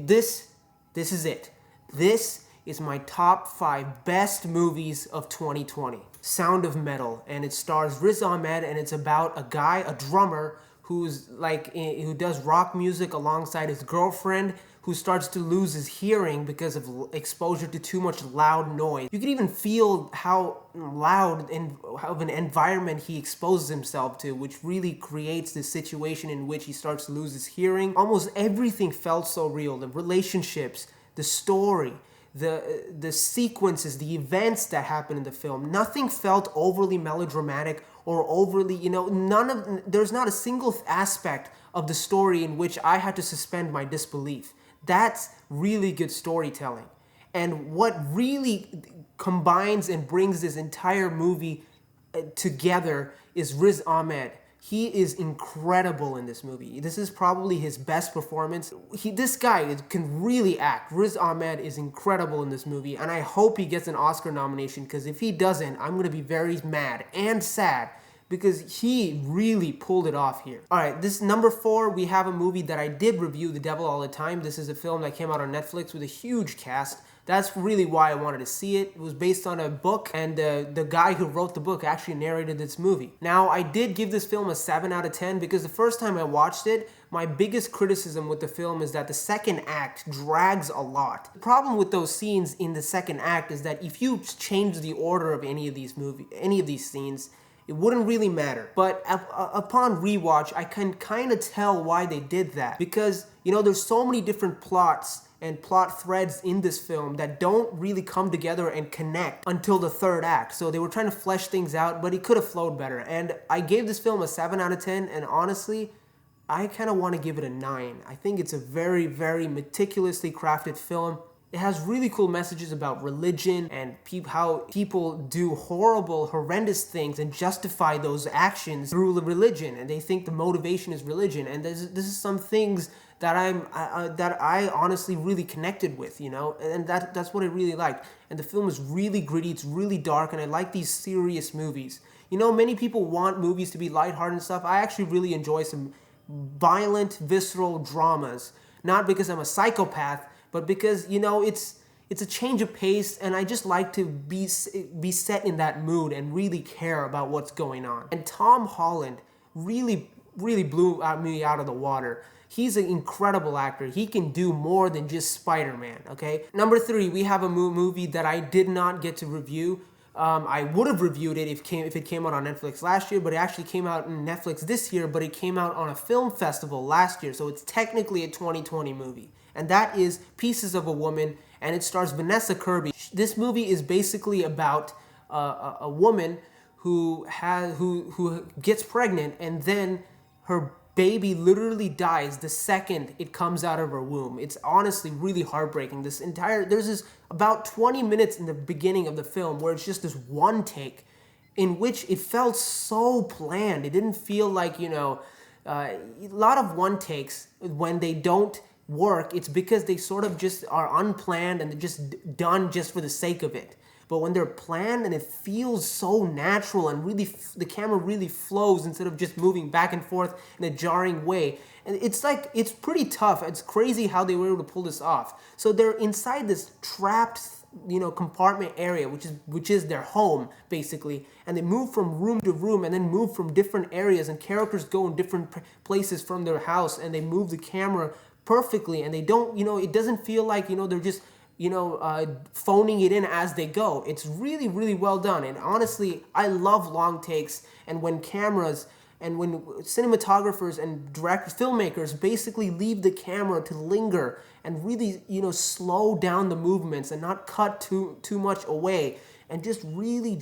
This is it. This is my top 5 best movies of 2020. Sound of Metal, and it stars Riz Ahmed, and it's about a guy, a drummer, who does rock music alongside his girlfriend, who starts to lose his hearing because of exposure to too much loud noise. You can even feel how loud and how of an environment he exposes himself to, which really creates this situation in which he starts to lose his hearing. Almost everything felt so real. The relationships, the story, the sequences, the events that happen in the film. Nothing felt overly melodramatic or overly, there's not a single aspect of the story in which I had to suspend my disbelief. That's really good storytelling. And what really combines and brings this entire movie together is Riz Ahmed. He is incredible in this movie. This is probably his best performance. This guy can really act. Riz Ahmed is incredible in this movie, and I hope he gets an Oscar nomination, because if he doesn't, I'm gonna be very mad and sad, because he really pulled it off here. All right, this number 4, we have a movie that I did review, The Devil All the Time. This is a film that came out on Netflix with a huge cast. That's really why I wanted to see it. It was based on a book, and the guy who wrote the book actually narrated this movie. Now, I did give this film a 7 out of 10 because the first time I watched it, my biggest criticism with the film is that the second act drags a lot. The problem with those scenes in the second act is that if you change the order of any of these scenes, it wouldn't really matter. But upon rewatch, I can kind of tell why they did that. Because, there's so many different plots and plot threads in this film that don't really come together and connect until the third act. So they were trying to flesh things out, but it could have flowed better. And I gave this film a 7 out of 10, and honestly, I kind of want to give it a 9. I think it's a very, very meticulously crafted film. It has really cool messages about religion and how people do horrible, horrendous things and justify those actions through religion, and they think the motivation is religion. And this is some things that I honestly really connected with, and that's what I really liked. And the film is really gritty, it's really dark, and I like these serious movies. Many people want movies to be lighthearted and stuff. I actually really enjoy some violent, visceral dramas, not because I'm a psychopath, but because, it's a change of pace, and I just like to be set in that mood and really care about what's going on. And Tom Holland really, really blew me out of the water. He's an incredible actor. He can do more than just Spider-Man, okay? Number 3, we have a movie that I did not get to review. I would have reviewed it if it came out on Netflix last year, but it actually came out on Netflix this year, but it came out on a film festival last year, so it's technically a 2020 movie. And that is Pieces of a Woman, and it stars Vanessa Kirby. This movie is basically about a woman who gets pregnant, and then her baby literally dies the second it comes out of her womb. It's honestly really heartbreaking. There's this about 20 minutes in the beginning of the film where it's just this one take in which it felt so planned. It didn't feel like, a lot of one takes, when they don't work, it's because they sort of just are unplanned and they're just done just for the sake of it. But when they're planned and it feels so natural and really, the camera really flows instead of just moving back and forth in a jarring way. And it's pretty tough. It's crazy how they were able to pull this off. So they're inside this trapped, compartment area, which is their home, basically. And they move from room to room and then move from different areas, and characters go in different places from their house, and they move the camera perfectly, and they don't, it doesn't feel like, they're just, phoning it in as they go. It's really, really well done. And honestly, I love long takes, and when cameras and when cinematographers and filmmakers basically leave the camera to linger and really, slow down the movements and not cut too much away, and just really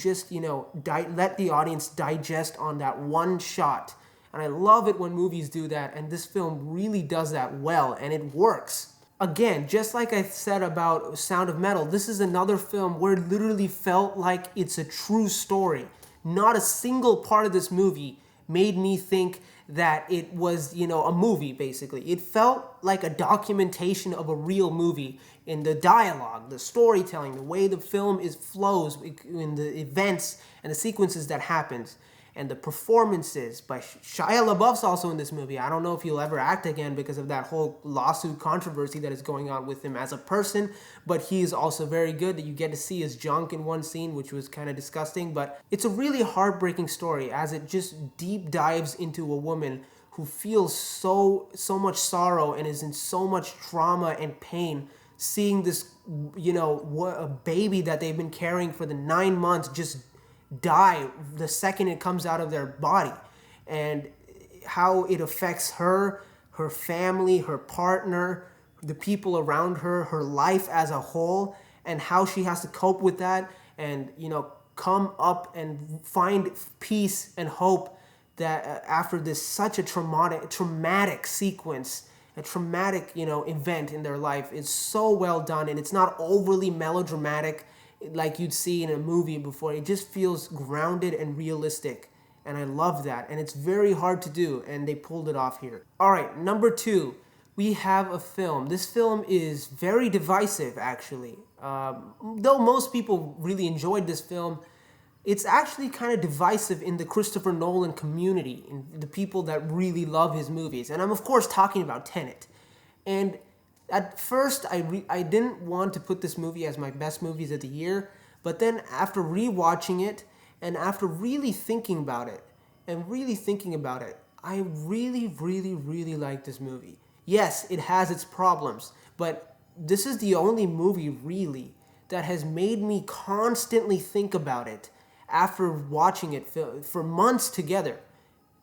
let the audience digest on that one shot. And I love it when movies do that, and this film really does that well, and it works. Again, just like I said about Sound of Metal, this is another film where it literally felt like it's a true story. Not a single part of this movie made me think that it was, a movie, basically. It felt like a documentation of a real movie in the dialogue, the storytelling, the way the film flows in the events and the sequences that happens. and the performances by Shia LaBeouf's also in this movie. I don't know if he'll ever act again because of that whole lawsuit controversy that is going on with him as a person, but he is also very good. That you get to see his junk in one scene, which was kind of disgusting, but it's a really heartbreaking story as it just deep dives into a woman who feels so much sorrow and is in so much trauma and pain, seeing this, a baby that they've been carrying for the 9 months just die the second it comes out of their body, and how it affects her, her family, her partner, the people around her, her life as a whole, and how she has to cope with that and, come up and find peace and hope that after this such a traumatic sequence, a traumatic, event in their life. Is so well done, and it's not overly melodramatic like you'd see in a movie before. It just feels grounded and realistic, and I love that, and it's very hard to do, and they pulled it off here. All right, number 2, we have a film. This film is very divisive, actually. Though most people really enjoyed this film, it's actually kind of divisive in the Christopher Nolan community, in the people that really love his movies. And I'm, of course, talking about Tenet. And at first, I didn't want to put this movie as my best movies of the year, but then after rewatching it, and after really thinking about it, I really, really, really like this movie. Yes, it has its problems, but this is the only movie, really, that has made me constantly think about it after watching it for months together.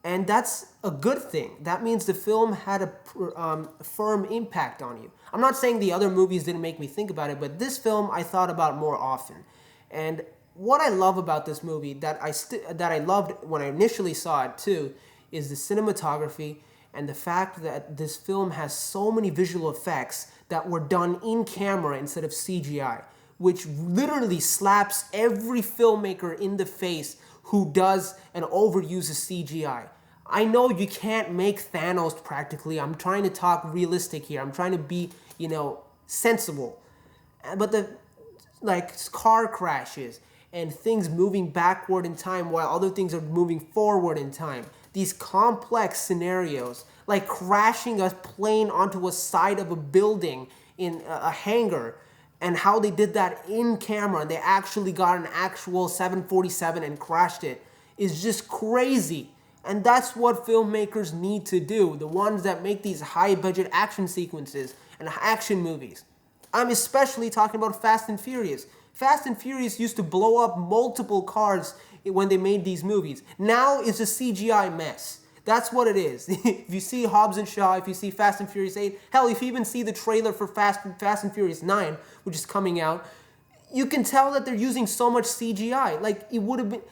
And that's a good thing. That means the film had a firm impact on you. I'm not saying the other movies didn't make me think about it, but this film I thought about more often. And what I love about this movie, that I loved when I initially saw it too, is the cinematography and the fact that this film has so many visual effects that were done in camera instead of CGI, which literally slaps every filmmaker in the face who does and overuses CGI. I know you can't make Thanos practically. I'm trying to talk realistic here. I'm trying to be, sensible. But car crashes and things moving backward in time while other things are moving forward in time. These complex scenarios, like crashing a plane onto a side of a building in a hangar, and how they did that in camera. They actually got an actual 747 and crashed it, is just crazy. And that's what filmmakers need to do, the ones that make these high-budget action sequences and action movies. I'm especially talking about Fast and Furious. Fast and Furious used to blow up multiple cars when they made these movies. Now it's a CGI mess. That's what it is. If you see Hobbs and Shaw, if you see Fast and Furious 8, hell, if you even see the trailer for Fast and Furious 9, which is coming out, you can tell that they're using so much CGI. Like, it would have been...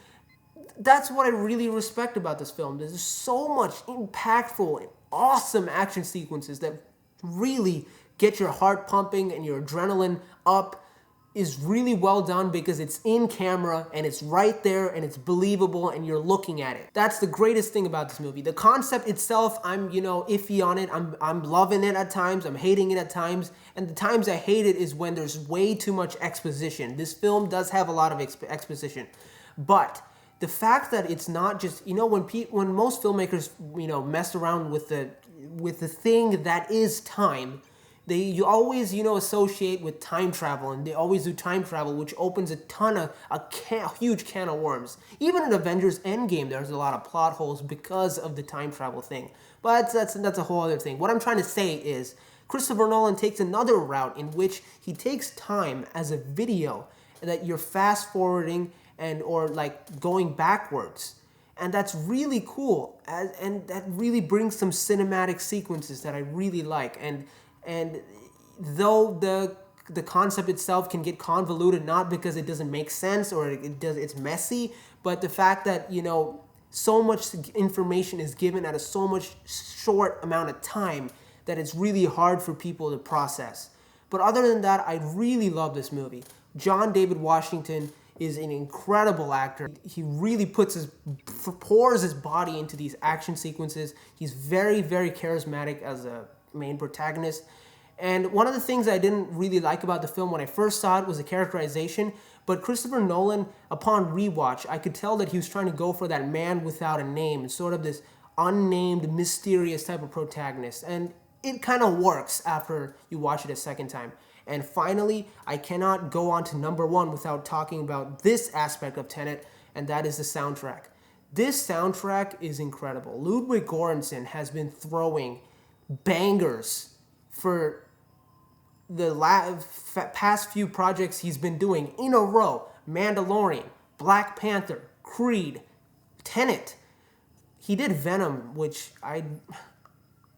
That's what I really respect about this film. There's so much impactful and awesome action sequences that really get your heart pumping and your adrenaline up. Is really well done because it's in camera and it's right there and it's believable and you're looking at it. That's the greatest thing about this movie. The concept itself, I'm, iffy on it. I'm loving it at times. I'm hating it at times. And the times I hate it is when there's way too much exposition. This film does have a lot of exposition. But the fact that it's not just, when most filmmakers, mess around with the thing that is time, you always, associate with time travel, and they always do time travel, which opens a huge can of worms. Even in Avengers Endgame, there's a lot of plot holes because of the time travel thing. But that's a whole other thing. What I'm trying to say is, Christopher Nolan takes another route in which he takes time as a video that you're fast forwarding or going backwards. And that's really cool. And that really brings some cinematic sequences that I really like. And though the concept itself can get convoluted, not because it doesn't make sense or it's messy, but the fact that, so much information is given at so much short amount of time that it's really hard for people to process. But other than that, I really love this movie. John David Washington is an incredible actor. He really pours his body into these action sequences. He's very, very charismatic as a main protagonist. And one of the things I didn't really like about the film when I first saw it was the characterization, but Christopher Nolan, upon rewatch, I could tell that he was trying to go for that man without a name, sort of this unnamed, mysterious type of protagonist. And it kind of works after you watch it a second time. And finally, I cannot go on to number one without talking about this aspect of Tenet, and that is the soundtrack. This soundtrack is incredible. Ludwig Göransson has been throwing bangers for the past few projects he's been doing in a row. Mandalorian, Black Panther, Creed, Tenet. He did Venom, which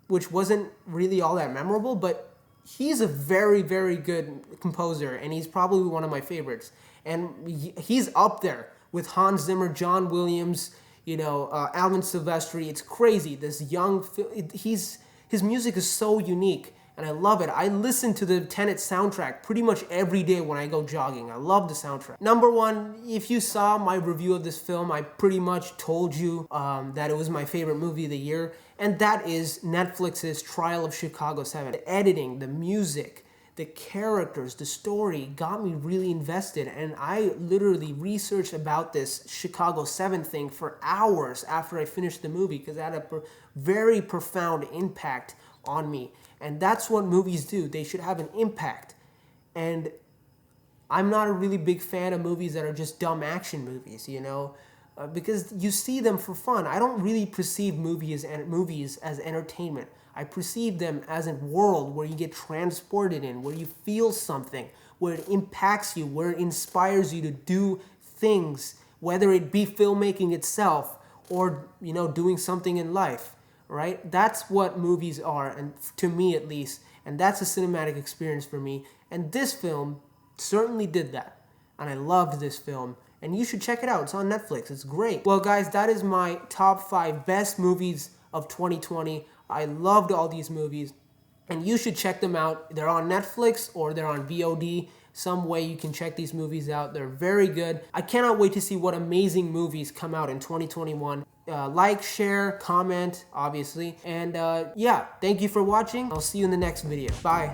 wasn't really all that memorable, but he's a very, very good composer, and he's probably one of my favorites. And he's up there with Hans Zimmer, John Williams, Alvin Silvestri. It's crazy. This young, his music is so unique, and I love it. I listen to the Tenet soundtrack pretty much every day when I go jogging. I love the soundtrack. Number one, if you saw my review of this film, I pretty much told you that it was my favorite movie of the year, and that is Netflix's Trial of Chicago 7. The editing, the music, the characters, the story got me really invested, and I literally researched about this Chicago 7 thing for hours after I finished the movie because it had a very profound impact on me. And that's what movies do. They should have an impact. And I'm not a really big fan of movies that are just dumb action movies, because you see them for fun. I don't really perceive movies as entertainment. I perceive them as a world where you get transported in, where you feel something, where it impacts you, where it inspires you to do things, whether it be filmmaking itself or, doing something in life, right? That's what movies are, and to me at least, and that's a cinematic experience for me. And this film certainly did that, and I loved this film. And you should check it out. It's on Netflix. It's great. Well, guys, that is my top 5 best movies of 2020. I loved all these movies, and you should check them out. They're on Netflix or they're on VOD. Some way you can check these movies out. They're very good. I cannot wait to see what amazing movies come out in 2021. Like, share, comment, obviously. And yeah, thank you for watching. I'll see you in the next video. Bye.